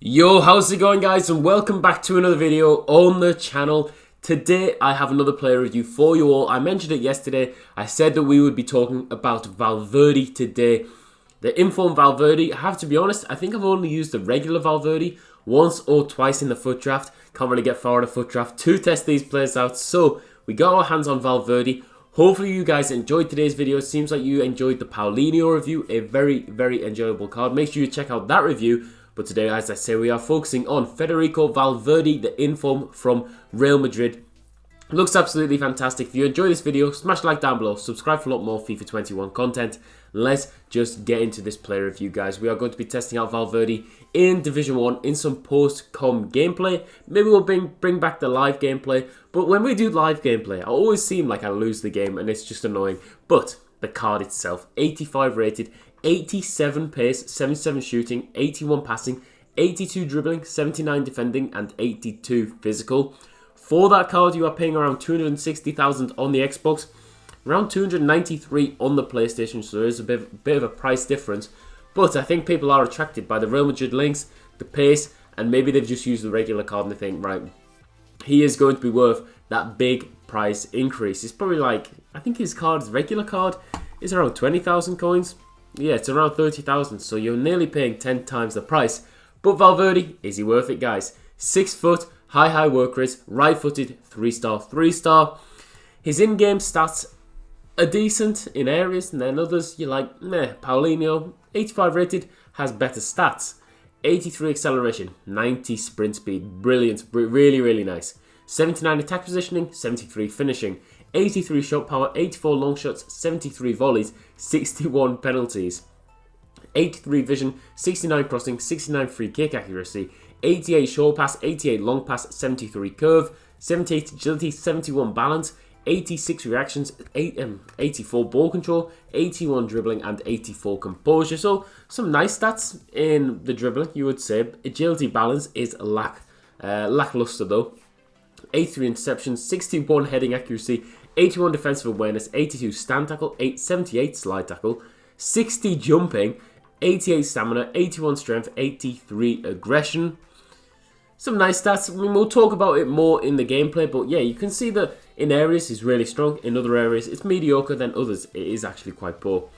Yo, how's it going, guys, and welcome back to another video on the channel. Today I have another player review for you all. I mentioned it yesterday. I said that we would be talking about Valverde today. The informed Valverde, I have to be honest, I think I've only used the regular Valverde once or twice in the foot draft. Can't really get far in a foot draft to test these players out, so we got our hands on Valverde. Hopefully you guys enjoyed today's video. It seems like you enjoyed the Paulinho review, a very enjoyable card. Make sure you check out that review. But today, as I say, we are focusing on Federico Valverde, the inform from Real Madrid. Looks absolutely fantastic. If you enjoy this video, smash the like down below, subscribe for a lot more FIFA 21 content. Let's just get into this player review, guys. We are going to be testing out Valverde in Division 1 in some post-com gameplay. Maybe we'll bring back the live gameplay. But when we do live gameplay, I always seem like I lose the game and it's just annoying. But the card itself, 85 rated, 87 pace, 77 shooting, 81 passing, 82 dribbling, 79 defending, and 82 physical. For that card, you are paying around 260,000 on the Xbox, around 293 on the PlayStation, so there is a bit of a price difference. But I think people are attracted by the Real Madrid links, the pace, and maybe they've just used the regular card and they think, right, he is going to be worth that big price increase. It's probably like, I think his regular card is around 20,000 coins. Yeah, it's around 30,000, so you're nearly paying 10 times the price. But Valverde, is he worth it, guys? 6 foot, high work rate, right-footed, 3-star. His in-game stats are decent in areas, and then others you're like, meh. Paulinho, 85 rated, has better stats. 83 acceleration, 90 sprint speed, brilliant, really nice. 79 attack positioning, 73 finishing. 83 shot power, 84 long shots, 73 volleys, 61 penalties, 83 vision, 69 crossing, 69 free kick accuracy, 88 short pass, 88 long pass, 73 curve, 78 agility, 71 balance, 86 reactions, 84 ball control, 81 dribbling, and 84 composure. So some nice stats in the dribbling, you would say. Agility balance is lackluster though. 83 interceptions, 61 heading accuracy, 81 defensive awareness, 82 stand tackle, 78 slide tackle, 60 jumping, 88 stamina, 81 strength, 83 aggression. Some nice stats. I mean, we'll talk about it more in the gameplay, but yeah, you can see that in areas he's really strong, in other areas it's mediocre, then others it is actually quite poor.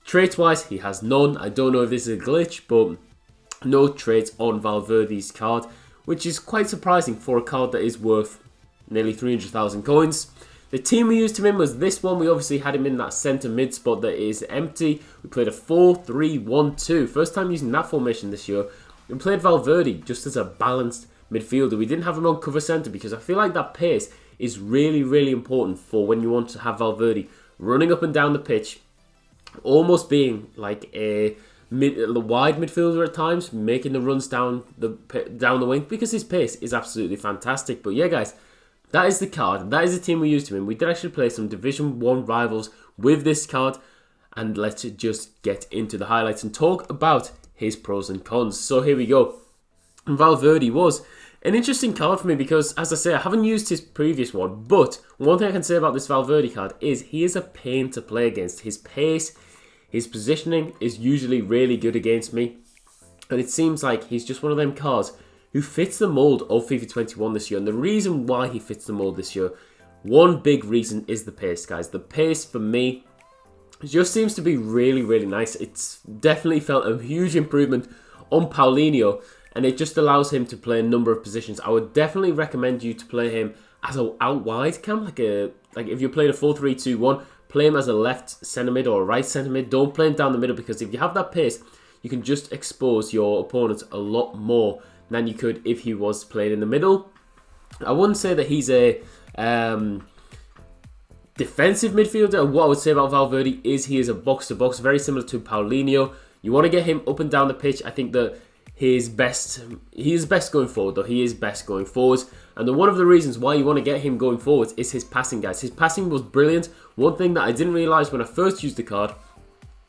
Traits-wise, he has none. I don't know if this is a glitch, but no traits on Valverde's card, which is quite surprising for a card that is worth nearly 300,000 coins. The team we used him in was this one. We obviously had him in that centre mid spot that is empty. We played a 4-3-1-2. First time using that formation this year. We played Valverde just as a balanced midfielder. We didn't have him on cover centre because I feel like that pace is really important for when you want to have Valverde running up and down the pitch, almost being like a wide midfielder at times, making the runs down the wing because his pace is absolutely fantastic. But yeah, guys, that is the card. That is the team we used him in. We did actually play some Division 1 rivals with this card. And let's just get into the highlights and talk about his pros and cons. So here we go. Valverde was an interesting card for me because, as I say, I haven't used his previous one. But one thing I can say about this Valverde card is he is a pain to play against. His pace, his positioning is usually really good against me. And it seems like he's just one of them cards who fits the mould of FIFA 21 this year. And the reason why he fits the mould this year, one big reason is the pace, guys. The pace for me just seems to be really nice. It's definitely felt a huge improvement on Paulinho, and it just allows him to play a number of positions. I would definitely recommend you to play him as an out wide cam, like if you're playing a 4-3-2-1, play him as a left centre mid or a right centre mid. Don't play him down the middle because if you have that pace, you can just expose your opponents a lot more than you could if he was playing in the middle. I wouldn't say that he's a defensive midfielder. What I would say about Valverde is he is a box-to-box, very similar to Paulinho. You want to get him up and down the pitch. I think that he is best going forward, though. He is best going forwards. And one of the reasons why you want to get him going forwards is his passing, guys. His passing was brilliant. One thing that I didn't realise when I first used the card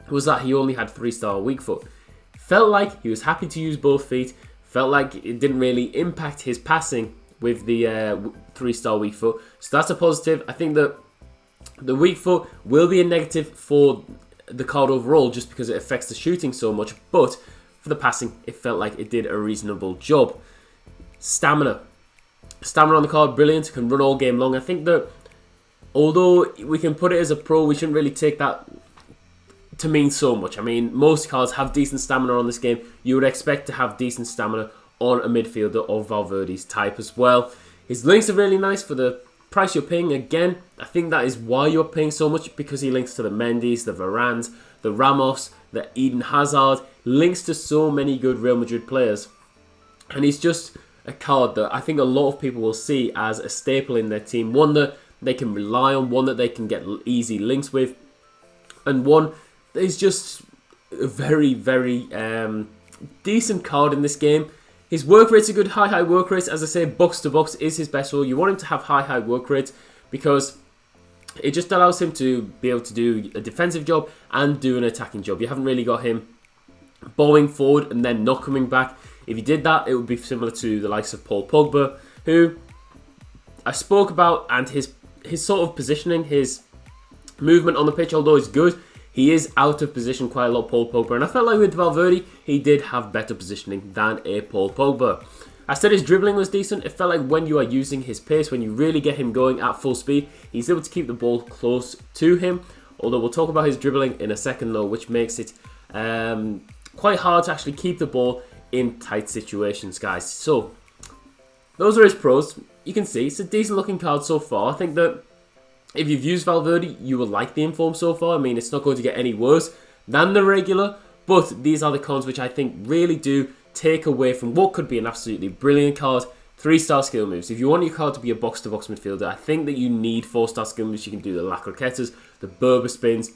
was that he only had 3-star weak foot. Felt like he was happy to use both feet. Felt like it didn't really impact his passing with the 3-star weak foot. So that's a positive. I think that the weak foot will be a negative for the card overall just because it affects the shooting so much. But for the passing, it felt like it did a reasonable job. Stamina. Stamina on the card, brilliant. Can run all game long. I think that although we can put it as a pro, we shouldn't really take that to mean so much. I mean, most cards have decent stamina on this game. You would expect to have decent stamina on a midfielder of Valverde's type as well. His links are really nice for the price you're paying. Again, I think that is why you're paying so much, because he links to the Mendy's, the Varans, the Ramos, the Eden Hazard, links to so many good Real Madrid players. And he's just a card that I think a lot of people will see as a staple in their team. One that they can rely on, one that they can get easy links with, and one that is just a very, very decent card in this game. His work rates are good, high work rates. As I say, box to box is his best role. You want him to have high work rates because it just allows him to be able to do a defensive job and do an attacking job. You haven't really got him bowling forward and then not coming back. If you did that, it would be similar to the likes of Paul Pogba, who I spoke about, and his sort of positioning, his movement on the pitch, although it's good, he is out of position quite a lot, Paul Pogba. And I felt like with Valverde, he did have better positioning than a Paul Pogba. I said his dribbling was decent. It felt like when you are using his pace, when you really get him going at full speed, he's able to keep the ball close to him. Although we'll talk about his dribbling in a second though, which makes it quite hard to actually keep the ball in tight situations, guys. So, those are his pros. You can see it's a decent looking card so far. I think that if you've used Valverde, you will like the inform so far. I mean, it's not going to get any worse than the regular, but these are the cons which I think really do take away from what could be an absolutely brilliant card. 3-star skill moves. If you want your card to be a box-to-box midfielder, I think that you need 4-star skill moves. You can do the La Croquetas, the Berber spins,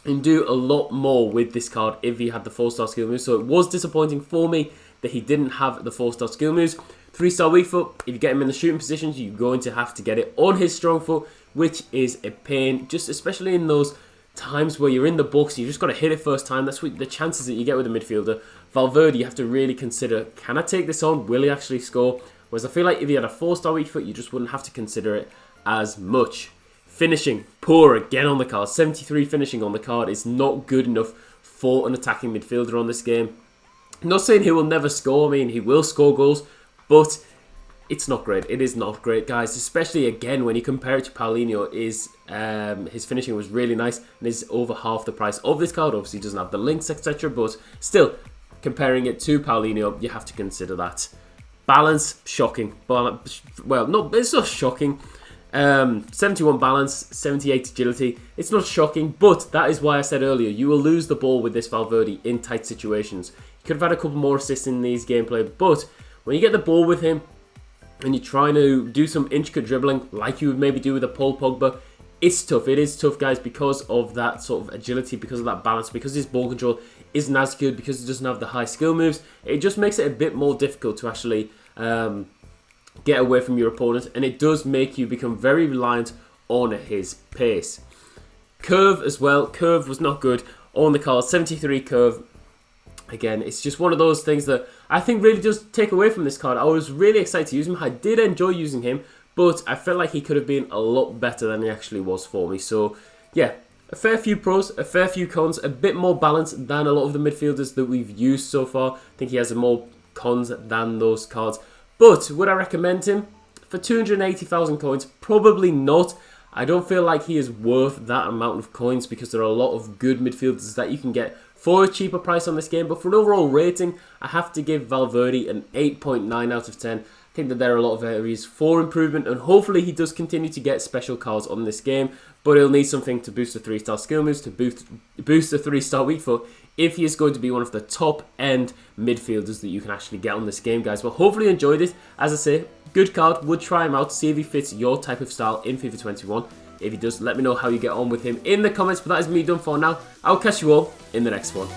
and do a lot more with this card if he had the 4-star skill moves. So it was disappointing for me that he didn't have the 4-star skill moves. 3-star weak foot, if you get him in the shooting positions, you're going to have to get it on his strong foot, which is a pain, just especially in those times where you're in the box, you just got to hit it first time. That's what the chances that you get with a midfielder. Valverde, you have to really consider, can I take this on? Will he actually score? Whereas I feel like if he had a 4-star weak foot, you just wouldn't have to consider it as much. Finishing, poor again on the card. 73 finishing on the card is not good enough for an attacking midfielder on this game. I'm not saying he will never score. I mean, he will score goals, but it's not great. It is not great, guys. Especially again when you compare it to Paulinho, his finishing was really nice and is over half the price of this card. Obviously, he doesn't have the links, etc. But still, comparing it to Paulinho, you have to consider that. Balance, shocking. Well, no, it's not shocking. 71 balance, 78 agility. It's not shocking, but that is why I said earlier, you will lose the ball with this Valverde in tight situations. You could have had a couple more assists in these gameplay, but when you get the ball with him and you're trying to do some intricate dribbling like you would maybe do with a Paul Pogba, it's tough. It is tough, guys, because of that sort of agility, because of that balance, because his ball control isn't as good, because he doesn't have the high skill moves. It just makes it a bit more difficult to actually get away from your opponent, and it does make you become very reliant on his pace. Curve as well. Curve was not good on the card. 73 curve. Again, it's just one of those things that I think really does take away from this card. I was really excited to use him. I did enjoy using him, but I felt like he could have been a lot better than he actually was for me. So, yeah, a fair few pros, a fair few cons, a bit more balanced than a lot of the midfielders that we've used so far. I think he has more cons than those cards. But would I recommend him? For 280,000 coins, probably not. I don't feel like he is worth that amount of coins because there are a lot of good midfielders that you can get for a cheaper price on this game. But for an overall rating, I have to give Valverde an 8.9 out of 10. I think that there are a lot of areas for improvement, and hopefully he does continue to get special cards on this game, but he'll need something to boost the 3-star skill moves, to boost the 3-star weak foot, if he is going to be one of the top end midfielders that you can actually get on this game, guys. Well, hopefully you enjoyed it. As I say, good card. Would try him out, see if he fits your type of style in FIFA 21. If he does, let me know how you get on with him in the comments. But that is me done for now. I'll catch you all in the next one.